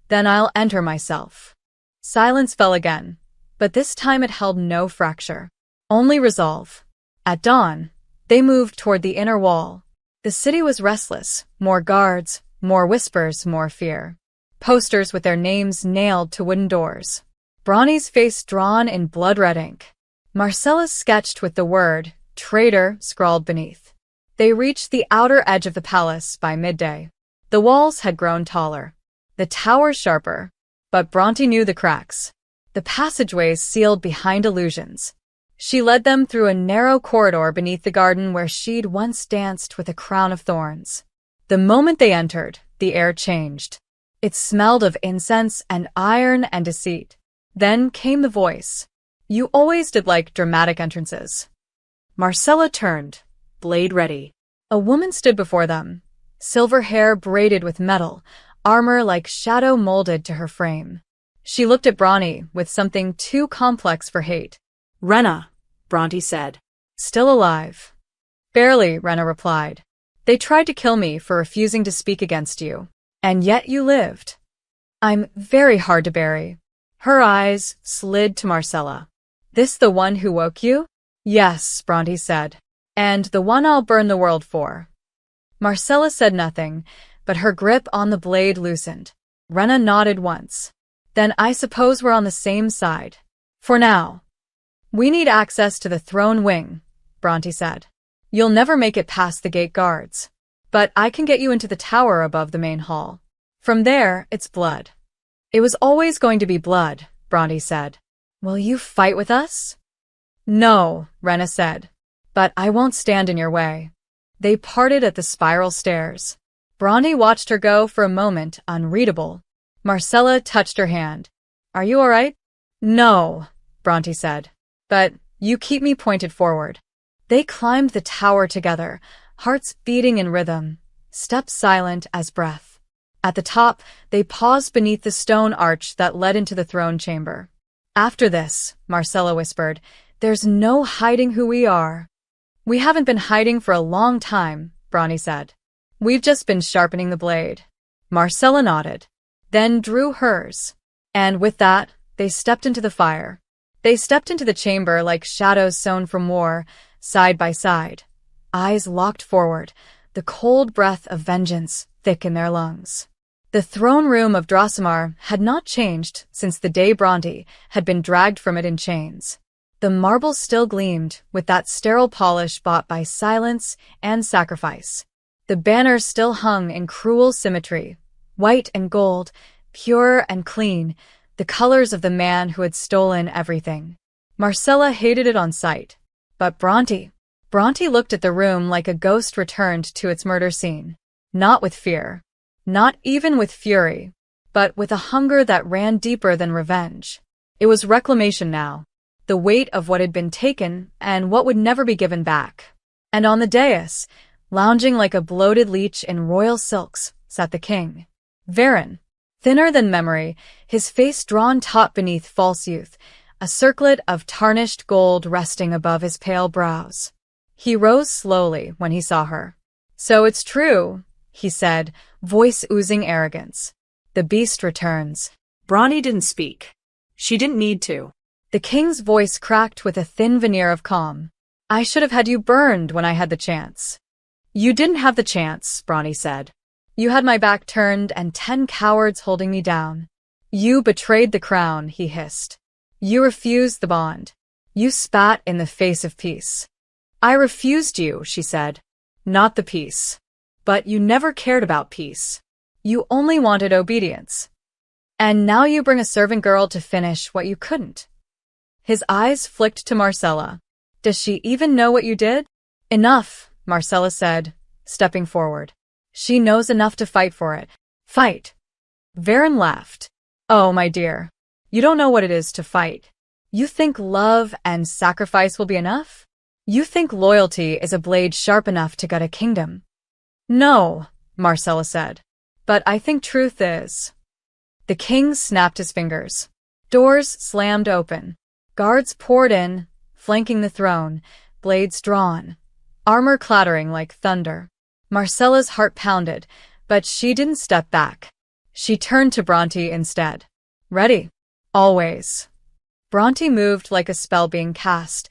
then I'll enter myself." Silence fell again, but this time it held no fracture, only resolve. At dawn, they moved toward the inner wall. The city was restless, more guards, more whispers, more fear. Posters with their names nailed to wooden doors. Bronte's face drawn in blood-red ink. Marcella's sketched with the word, "traitor," scrawled beneath. They reached the outer edge of the palace by midday. The walls had grown taller, the towers sharper, but Bronte knew the cracks. The passageways sealed behind illusions. She led them through a narrow corridor beneath the garden where she'd once danced with a crown of thorns. The moment they entered, the air changed. It smelled of incense and iron and deceit. Then came the voice. "You always did like dramatic entrances." Marcella turned, blade ready. A woman stood before them, silver hair braided with metal, armor like shadow molded to her frame. She looked at Bronte with something too complex for hate. Rena, Bronte said. Still alive. Barely, Rena replied. They tried to kill me for refusing to speak against you. And yet you lived. I'm very hard to bury. Her eyes slid to Marcella. This the one who woke you? Yes, Bronte said. And the one I'll burn the world for. Marcella said nothing, but her grip on the blade loosened. Rena nodded once. Then I suppose we're on the same side. For now. We need access to the throne wing, Bronte said. You'll never make it past the gate guards. But I can get you into the tower above the main hall. From there, it's blood. It was always going to be blood, Bronte said. Will you fight with us? No, Rena said. But I won't stand in your way. They parted at the spiral stairs. Bronte watched her go for a moment, unreadable. Marcella touched her hand. Are you all right? No, Bronte said. But you keep me pointed forward. They climbed the tower together, hearts beating in rhythm, steps silent as breath. At the top, they paused beneath the stone arch that led into the throne chamber. After this, Marcella whispered, there's no hiding who we are. We haven't been hiding for a long time, Bronte said. We've just been sharpening the blade. Marcella nodded, then drew hers. And with that, they stepped into the fire. They stepped into the chamber like shadows sown from war, side by side, eyes locked forward, the cold breath of vengeance thick in their lungs. The throne room of Drossamar had not changed since the day Bronte had been dragged from it in chains. The marble still gleamed with that sterile polish bought by silence and sacrifice. The banners still hung in cruel symmetry, white and gold, pure and clean, the colors of the man who had stolen everything. Marcella hated it on sight. But Bronte looked at the room like a ghost returned to its murder scene. Not with fear, not even with fury, but with a hunger that ran deeper than revenge. It was reclamation now, the weight of what had been taken and what would never be given back. And on the dais, lounging like a bloated leech in royal silks, sat the king. Varen, thinner than memory, his face drawn taut beneath false youth, a circlet of tarnished gold resting above his pale brows. He rose slowly when he saw her. So it's true, he said, voice oozing arrogance. The beast returns. Bronte didn't speak. She didn't need to. The king's voice cracked with a thin veneer of calm. I should have had you burned when I had the chance. You didn't have the chance, Bronte said. You had my back turned and 10 cowards holding me down. You betrayed the crown, he hissed. You refused the bond. You spat in the face of peace. I refused you, she said. Not the peace. But you never cared about peace. You only wanted obedience. And now you bring a servant girl to finish what you couldn't. His eyes flicked to Marcella. Does she even know what you did? Enough, Marcella said, stepping forward. She knows enough to fight for it. Fight. Varen laughed. Oh, my dear. You don't know what it is to fight. You think love and sacrifice will be enough? You think loyalty is a blade sharp enough to gut a kingdom? No, Marcella said. But I think truth is. The king snapped his fingers. Doors slammed open. Guards poured in, flanking the throne, blades drawn, armor clattering like thunder. Marcella's heart pounded, but she didn't step back. She turned to Bronte instead. Ready. Always. Bronte moved like a spell being cast,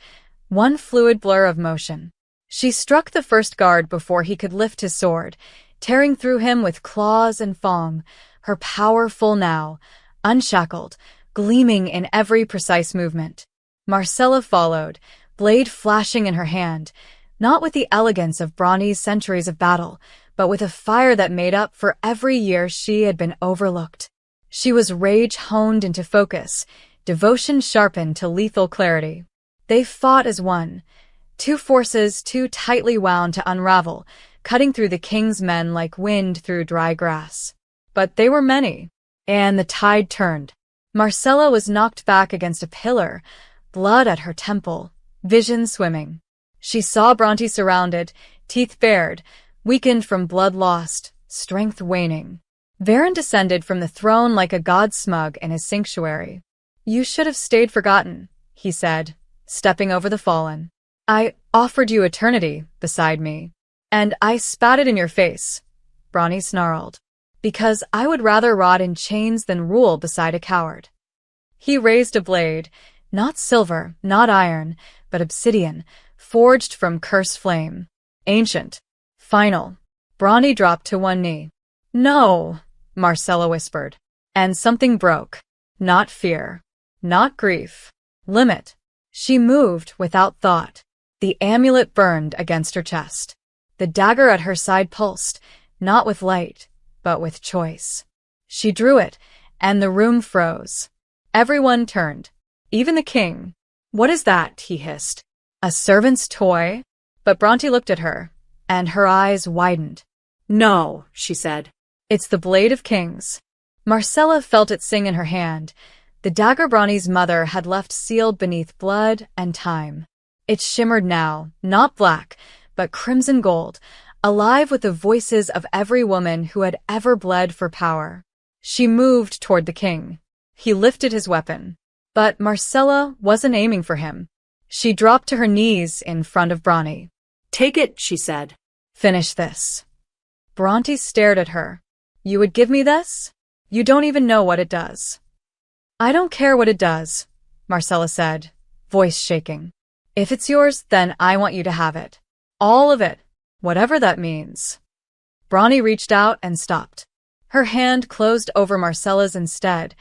one fluid blur of motion. She struck the first guard before he could lift his sword, tearing through him with claws and fang, her power full now, unshackled, gleaming in every precise movement. Marcella followed, blade flashing in her hand, not with the elegance of Bronte's centuries of battle, but with a fire that made up for every year she had been overlooked. She was rage honed into focus, devotion sharpened to lethal clarity. They fought as one, two forces too tightly wound to unravel, cutting through the king's men like wind through dry grass. But they were many, and the tide turned. Marcella was knocked back against a pillar, blood at her temple, vision swimming. She saw Bronte surrounded, teeth bared, weakened from blood lost, strength waning. Varen descended from the throne like a god smug in his sanctuary. "You should have stayed forgotten," he said, stepping over the fallen. "I offered you eternity beside me. And I spat it in your face," Bronny snarled. "Because I would rather rot in chains than rule beside a coward." He raised a blade, not silver, not iron, but obsidian, forged from cursed flame. Ancient. Final. Bronny dropped to one knee. "No," Marcella whispered. And something broke. Not fear. Not grief. Limit. She moved without thought. The amulet burned against her chest. The dagger at her side pulsed, not with light, but with choice. She drew it, and the room froze. Everyone turned. Even the king. "What is that?" he hissed. "A servant's toy?" But Bronte looked at her, and her eyes widened. "No," she said. "It's the blade of kings." Marcella felt it sing in her hand. The dagger Bronny's mother had left sealed beneath blood and time. It shimmered now, not black, but crimson gold, alive with the voices of every woman who had ever bled for power. She moved toward the king. He lifted his weapon. But Marcella wasn't aiming for him. She dropped to her knees in front of Bronny. "Take it," she said. "Finish this." Bronte stared at her. "You would give me this? You don't even know what it does." "I don't care what it does," Marcella said, voice shaking. "If it's yours, then I want you to have it. All of it, whatever that means." Bronny reached out and stopped. Her hand closed over Marcella's instead,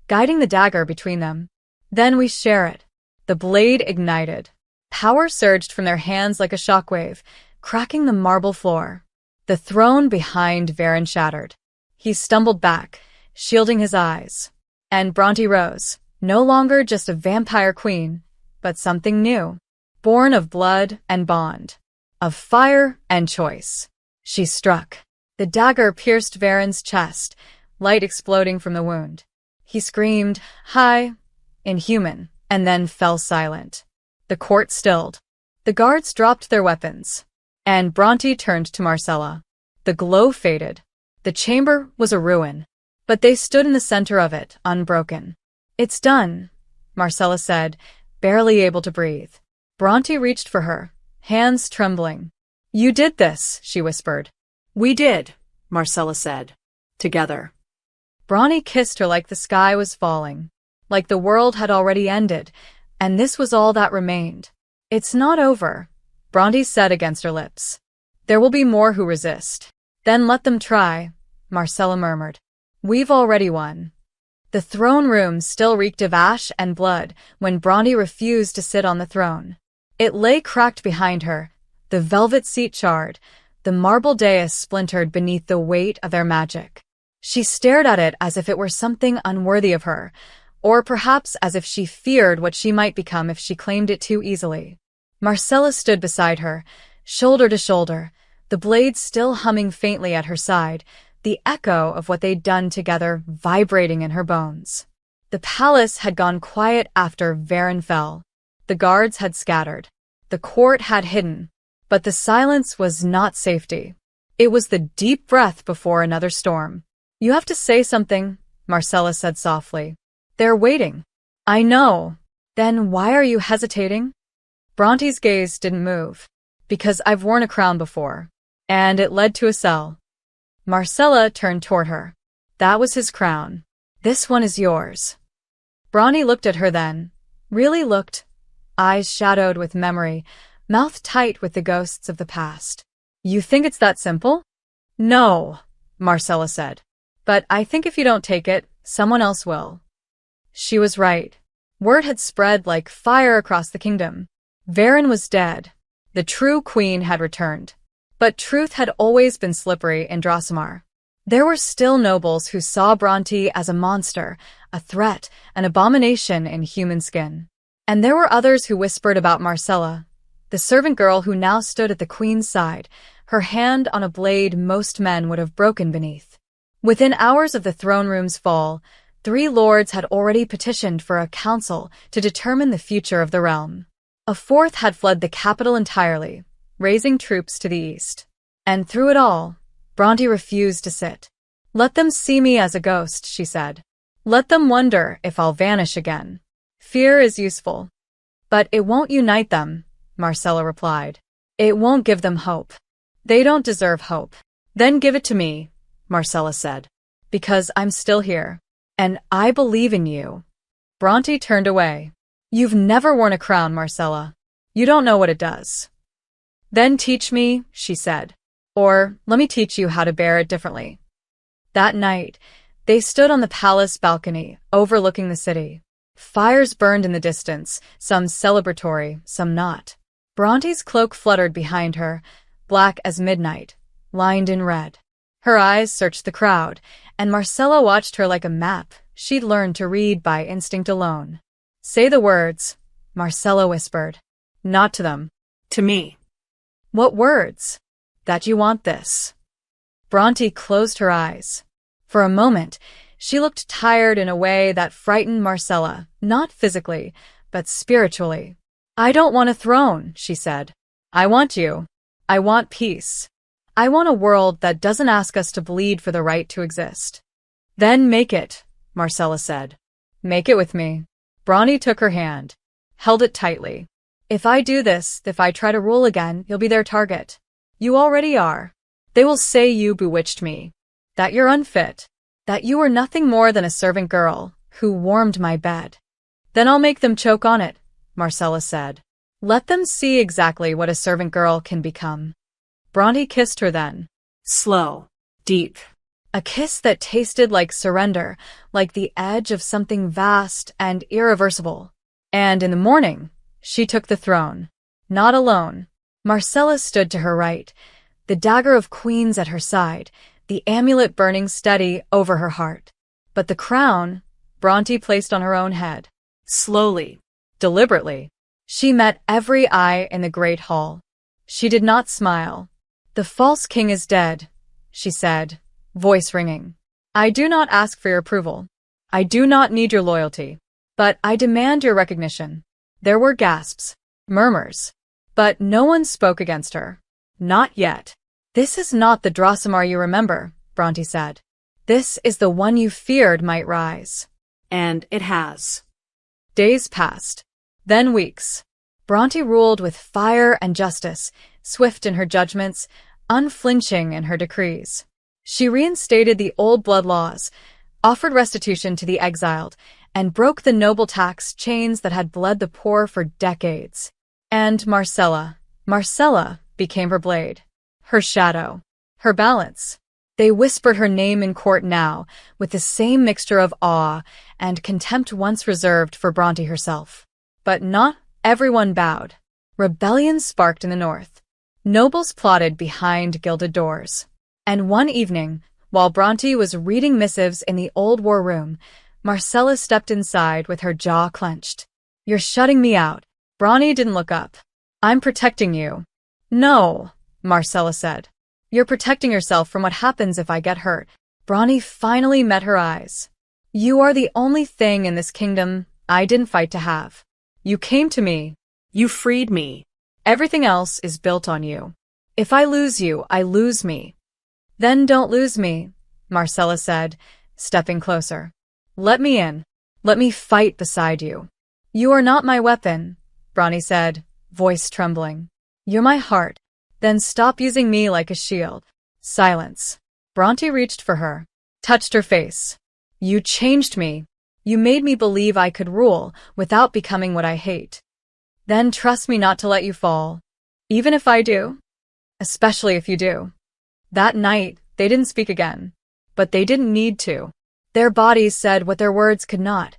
guiding the dagger between them. "Then we share it." The blade ignited. Power surged from their hands like a shockwave, cracking the marble floor. The throne behind Varen shattered. He stumbled back, shielding his eyes. And Bronte rose, no longer just a vampire queen, but something new, born of blood and bond, of fire and choice. She struck. The dagger pierced Varen's chest, light exploding from the wound. He screamed, high, inhuman, and then fell silent. The court stilled. The guards dropped their weapons. And Bronte turned to Marcella. The glow faded. The chamber was a ruin. But they stood in the center of it, unbroken. "It's done," Marcella said, barely able to breathe. Bronte reached for her, hands trembling. "You did this," she whispered. "We did," Marcella said. "Together." Bronte kissed her like the sky was falling, like the world had already ended, and this was all that remained. "It's not over," Bronte said against her lips. "There will be more who resist." "Then let them try," Marcella murmured. "We've already won." The throne room still reeked of ash and blood when Bronte refused to sit on the throne. It lay cracked behind her, the velvet seat charred, the marble dais splintered beneath the weight of their magic. She stared at it as if it were something unworthy of her, or perhaps as if she feared what she might become if she claimed it too easily. Marcella stood beside her, shoulder to shoulder, the blade still humming faintly at her side, the echo of what they'd done together vibrating in her bones. The palace had gone quiet after Varen fell. The guards had scattered. The court had hidden. But the silence was not safety. It was the deep breath before another storm. "You have to say something," Marcella said softly. "They're waiting." "I know." "Then why are you hesitating?" Bronte's gaze didn't move. "Because I've worn a crown before. And it led to a cell." Marcella turned toward her. "That was his crown. This one is yours." Bronte looked at her then. Really looked. Eyes shadowed with memory, mouth tight with the ghosts of the past. "You think it's that simple?" "No," Marcella said. "But I think if you don't take it, someone else will." She was right. Word had spread like fire across the kingdom. Varen was dead. The true queen had returned. But truth had always been slippery in Drossamar. There were still nobles who saw Bronte as a monster, a threat, an abomination in human skin. And there were others who whispered about Marcella, the servant girl who now stood at the queen's side, her hand on a blade most men would have broken beneath. Within hours of the throne room's fall, 3 lords had already petitioned for a council to determine the future of the realm. A 4th had fled the capital entirely, raising troops to the east. And through it all, Bronte refused to sit. "Let them see me as a ghost," she said. "Let them wonder if I'll vanish again. Fear is useful. But it won't unite them," Marcella replied. "It won't give them hope. They don't deserve hope." "Then give it to me," Marcella said. "Because I'm still here. And I believe in you." Bronte turned away. "You've never worn a crown, Marcella. You don't know what it does." "Then teach me," she said. "Or let me teach you how to bear it differently." That night, they stood on the palace balcony, overlooking the city. Fires burned in the distance, some celebratory, some not. Bronte's cloak fluttered behind her, black as midnight, lined in red. Her eyes searched the crowd, and Marcella watched her like a map she'd learned to read by instinct alone. "Say the words," Marcella whispered. "Not to them. To me." "What words?" "That you want this." Bronte closed her eyes. For a moment, she looked tired in a way that frightened Marcella, not physically, but spiritually. "I don't want a throne," she said. "I want you. I want peace. I want a world that doesn't ask us to bleed for the right to exist." "Then make it," Marcella said. "Make it with me." Bronte took her hand, held it tightly. "If I do this, if I try to rule again, you'll be their target. You already are. They will say you bewitched me, that you're unfit, that you were nothing more than a servant girl who warmed my bed." "Then I'll make them choke on it," Marcella said. "Let them see exactly what a servant girl can become." Bronte kissed her then. Slow. Deep. A kiss that tasted like surrender, like the edge of something vast and irreversible. And in the morning, she took the throne. Not alone. Marcella stood to her right, the dagger of queens at her side, the amulet burning steady over her heart. But the crown, Bronte placed on her own head. Slowly. Deliberately. She met every eye in the great hall. She did not smile. "The false king is dead," she said, voice ringing. "I do not ask for your approval. I do not need your loyalty. But I demand your recognition." There were gasps, murmurs. But no one spoke against her. Not yet. "This is not the Drossamar you remember," Bronte said. "This is the one you feared might rise." And it has. Days passed. Then weeks. Bronte ruled with fire and justice, swift in her judgments, unflinching in her decrees. She reinstated the old blood laws, offered restitution to the exiled, and broke the noble tax chains that had bled the poor for decades. And Marcella became her blade, her shadow, her balance. They whispered her name in court now, with the same mixture of awe and contempt once reserved for Bronte herself. But not everyone bowed. Rebellion sparked in the north. Nobles plotted behind gilded doors. And one evening, while Bronte was reading missives in the old war room, Marcella stepped inside with her jaw clenched. "You're shutting me out." Bronte didn't look up. "I'm protecting you." "No," Marcella said. "You're protecting yourself from what happens if I get hurt." Bronte finally met her eyes. "You are the only thing in this kingdom I didn't fight to have. You came to me. You freed me. Everything else is built on you. If I lose you, I lose me." "Then don't lose me," Marcella said, stepping closer. "Let me in. Let me fight beside you." "You are not my weapon," Bronte said, voice trembling. "You're my heart. Then stop using me like a shield." Silence. Bronte reached for her, touched her face. "You changed me. You made me believe I could rule without becoming what I hate. Then trust me not to let you fall. Even if I do. Especially if you do." That night, they didn't speak again. But they didn't need to. Their bodies said what their words could not,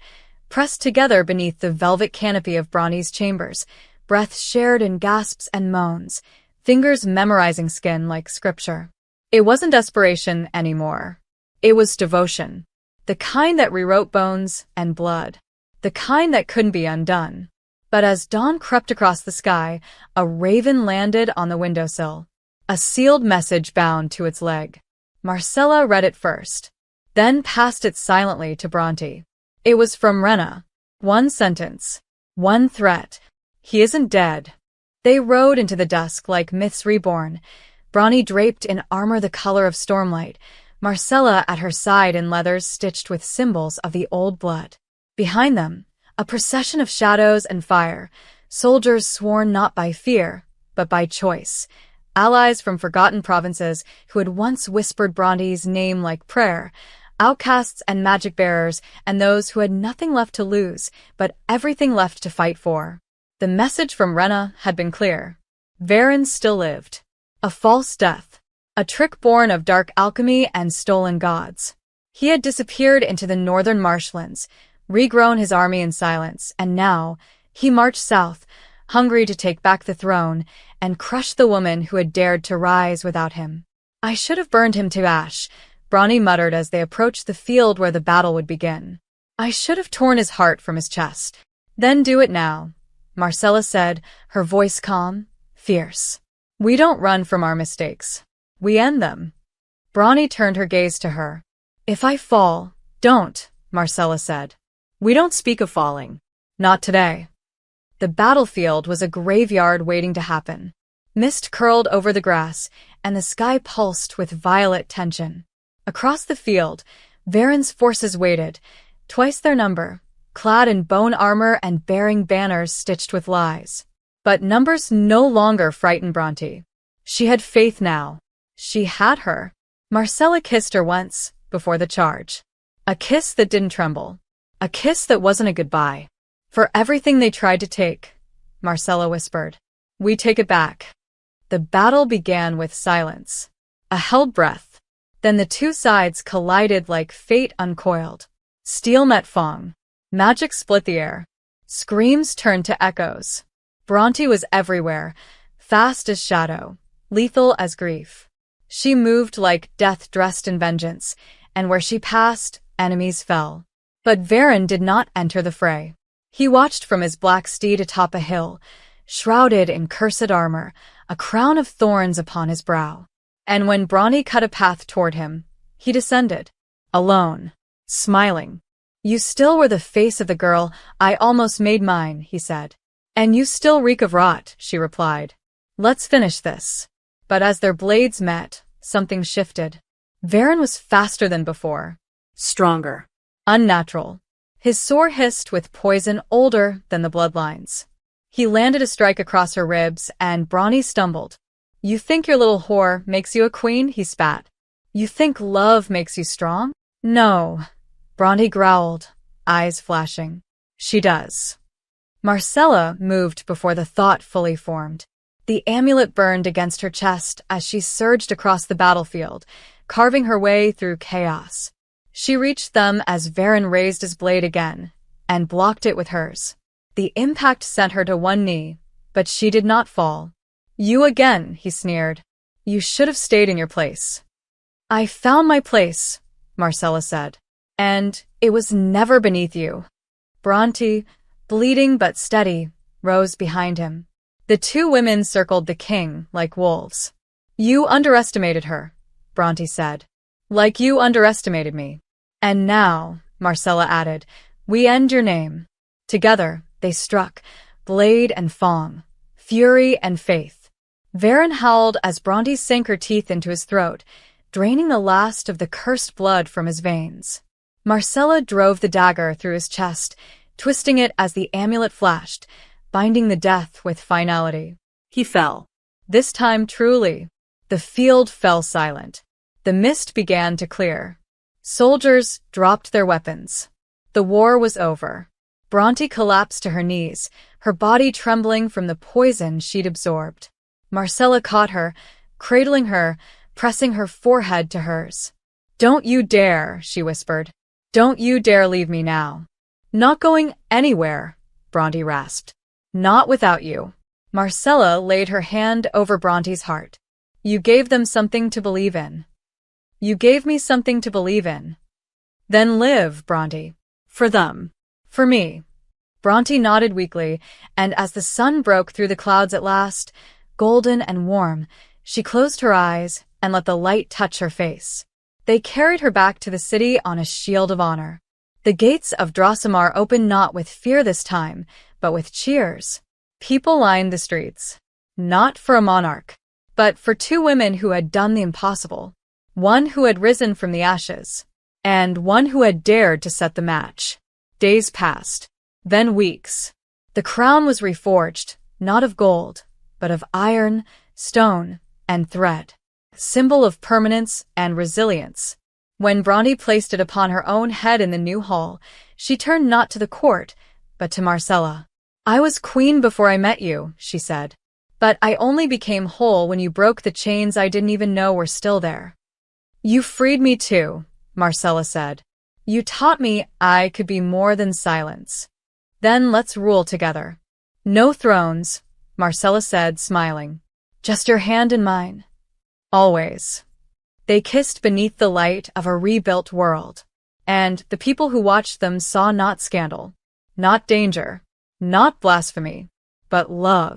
pressed together beneath the velvet canopy of Bronte's chambers, breath shared in gasps and moans, fingers memorizing skin like scripture. It wasn't desperation anymore. It was devotion. The kind that rewrote bones and blood. The kind that couldn't be undone. But as dawn crept across the sky, a raven landed on the windowsill. A sealed message bound to its leg. Marcella read it first, then passed it silently to Bronte. It was from Rena. One sentence. One threat. "He isn't dead. They rode into the dusk like myths reborn, Brawny draped in armor the color of stormlight, Marcella at her side in leathers stitched with symbols of the old blood. Behind them, a procession of shadows and fire, soldiers sworn not by fear, but by choice, allies from forgotten provinces who had once whispered Brawny's name like prayer, outcasts and magic bearers, and those who had nothing left to lose, but everything left to fight for. The message from Rena had been clear. Varen still lived. A false death. A trick born of dark alchemy and stolen gods. He had disappeared into the northern marshlands, regrown his army in silence, and now he marched south, hungry to take back the throne and crush the woman who had dared to rise without him. I should have burned him to ash, Brawny muttered as they approached the field where the battle would begin. I should have torn his heart from his chest. Then do it now, Marcella said, her voice calm, fierce. We don't run from our mistakes. We end them. Brawny turned her gaze to her. If I fall, don't, Marcella said. We don't speak of falling. Not today. The battlefield was a graveyard waiting to happen. Mist curled over the grass, and the sky pulsed with violet tension. Across the field, Varen's forces waited, twice their number, clad in bone armor and bearing banners stitched with lies. But numbers no longer frightened Bronte. She had faith now. She had her. Marcella kissed her once, before the charge. A kiss that didn't tremble. A kiss that wasn't a goodbye. For everything they tried to take, Marcella whispered. We take it back. The battle began with silence. A held breath. Then the two sides collided like fate uncoiled. Steel met Fong. Magic split the air. Screams turned to echoes. Bronte was everywhere, fast as shadow, lethal as grief. She moved like death dressed in vengeance, and where she passed, enemies fell. But Varen did not enter the fray. He watched from his black steed atop a hill, shrouded in cursed armor, a crown of thorns upon his brow. And when Brawny cut a path toward him, he descended, alone, smiling. You still were the face of the girl I almost made mine, he said. And you still reek of rot, she replied. Let's finish this. But as their blades met, something shifted. Varen was faster than before. Stronger. Unnatural. His sword hissed with poison older than the bloodlines. He landed a strike across her ribs, and Brawny stumbled. You think your little whore makes you a queen? He spat. You think love makes you strong? No. Brawny growled, eyes flashing. She does. Marcella moved before the thought fully formed. The amulet burned against her chest as she surged across the battlefield, carving her way through chaos. She reached them as Varen raised his blade again, and blocked it with hers. The impact sent her to one knee, but she did not fall. You again, he sneered. You should have stayed in your place. I found my place, Marcella said. And it was never beneath you. Bronte, bleeding but steady, rose behind him. The two women circled the king like wolves. You underestimated her, Bronte said. Like you underestimated me. And now, Marcella added, we end your name. Together, they struck, blade and fong, fury and faith. Varen howled as Bronte sank her teeth into his throat, draining the last of the cursed blood from his veins. Marcella drove the dagger through his chest, twisting it as the amulet flashed, binding the death with finality. He fell. This time truly. The field fell silent. The mist began to clear. Soldiers dropped their weapons. The war was over. Bronte collapsed to her knees, her body trembling from the poison she'd absorbed. Marcella caught her, cradling her, pressing her forehead to hers. Don't you dare, she whispered. Don't you dare leave me now. Not going anywhere, Bronte rasped. Not without you. Marcella laid her hand over Bronte's heart. You gave them something to believe in. You gave me something to believe in. Then live, Bronte. For them. For me. Bronte nodded weakly, and as the sun broke through the clouds at last, golden and warm, she closed her eyes and let the light touch her face. They carried her back to the city on a shield of honor. The gates of Drossamar opened not with fear this time, but with cheers. People lined the streets. not for a monarch, but for two women who had done the impossible. One who had risen from the ashes, and one who had dared to set the match. Days passed, then weeks. The crown was reforged, not of gold, but of iron, stone, and thread, symbol of permanence and resilience. When Bronte placed it upon her own head in the new hall, she turned not to the court, but to Marcella. "I was queen before I met you," she said, "but I only became whole when you broke the chains I didn't even know were still there." "You freed me too," Marcella said. "You taught me I could be more than silence. Then let's rule together." "No thrones," Marcella said, smiling. "Just your hand in mine. Always." They kissed beneath the light of a rebuilt world, and the people who watched them saw not scandal, not danger, not blasphemy, but love.